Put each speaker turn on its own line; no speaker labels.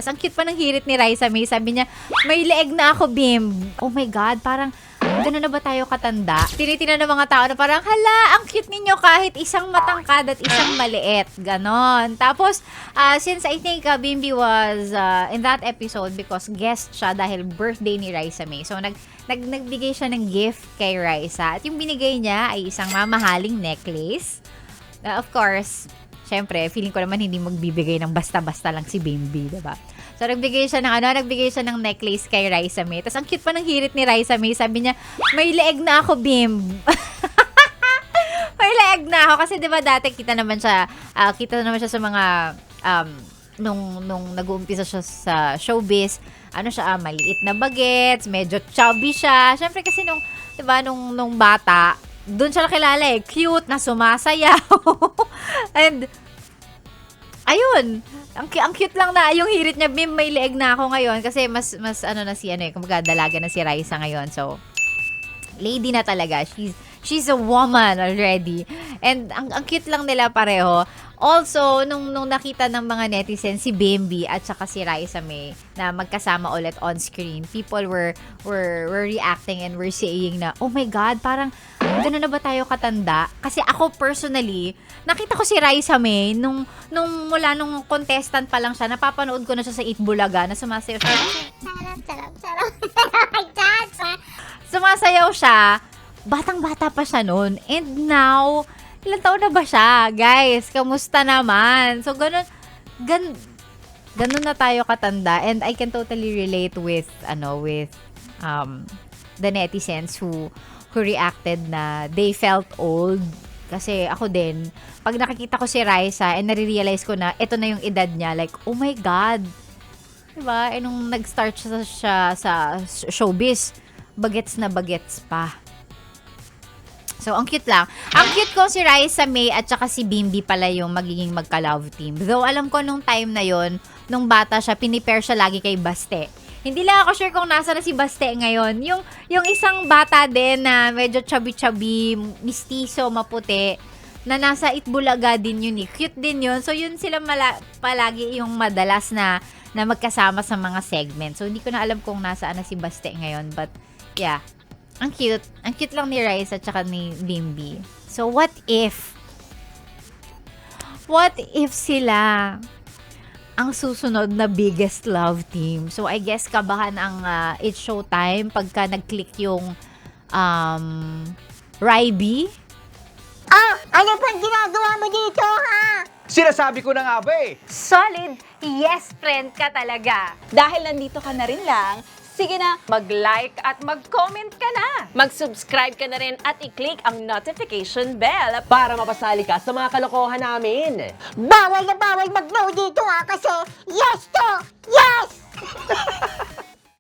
Tapos ang cute pa ng hirit ni Raisa May. Sabi niya, may leeg na ako, Bim. Oh my God, parang gano'n na ba tayo katanda? Tinitingnan ng mga tao na parang, hala, ang cute ninyo kahit isang matangkad at isang maliit. Ganon. Tapos, since I think Bimbi was in that episode because guest siya dahil birthday ni Raisa May. So, nagbigay siya ng gift kay Raisa. At yung binigay niya ay isang mamahaling necklace. Of course, syempre, feeling ko naman hindi magbibigay ng basta-basta lang si Bimbi, diba? So, nagbigay siya ng necklace kay Raisa May. Tapos, ang cute pa ng hirit ni Raisa May. Sabi niya, may leeg na ako, Bim. May leeg na ako. Kasi, di ba, dati kita naman siya sa mga, nung nag-uumpisa siya sa showbiz, maliit na bagets, medyo chubby siya. Siyempre, kasi di ba, nung bata, doon siya nakilala cute na sumasayaw. And, ayun, ang cute lang na yung hirit niya, Bim, may leeg na ako ngayon kasi mas kumbaga dalaga na si Raisa ngayon. So, lady na talaga. She's a woman already. And ang cute lang nila pareho. Also, nung nakita ng mga netizens si Bimbi at saka si Raisa May na magkasama ulit on screen, people were reacting and were saying na, oh my God, parang gano'n na ba tayo katanda? Kasi ako personally, nakita ko si Raisa May nung contestant pa lang siya, napapanood ko na siya sa Eat Bulaga na sumasayaw siya. Sumasayaw siya. Batang-bata pa siya noon. And now, ilang taon na ba siya? Guys, kamusta naman? So, ganun na tayo katanda. And I can totally relate with the netizens who reacted na they felt old. Kasi ako din, pag nakikita ko si Raisa and nare-realize ko na ito na yung edad niya, like, oh my God. Diba? Eh, nung nag-start siya sa showbiz, bagets na bagets pa. So, ang cute lang. Ang cute ko si Raisa May at saka si Bimbi pala yung magiging magka-love team. Though, alam ko nung time na yon, nung bata siya, pinipair siya lagi kay Baste. Hindi lang ako sure kung nasa na si Baste ngayon. Yung isang bata din na medyo chubby-chubby, mistiso, maputi, na nasa Itbulaga din yun. Cute din yun. So, yun sila palagi yung madalas na magkasama sa mga segment. So, hindi ko na alam kung nasaan na si Baste ngayon. But, yeah. Ang cute. Ang cute lang ni Raisa at saka ni Bimbi. So, what if sila ang susunod na biggest love team? So, I guess kabahan ang It's Showtime pagka nag-click yung Ryby.
Ano pang ginagawa mo dito, ha?
Sinasabi ko na nga ba eh.
Solid yes friend ka talaga. Dahil nandito ka na rin lang, sige na, mag-like at mag-comment ka na. Mag-subscribe ka na rin at i-click ang notification bell
Para mapasali ka sa mga kalokohan namin.
Bawal na bawal mag-no dito, ha? Kasi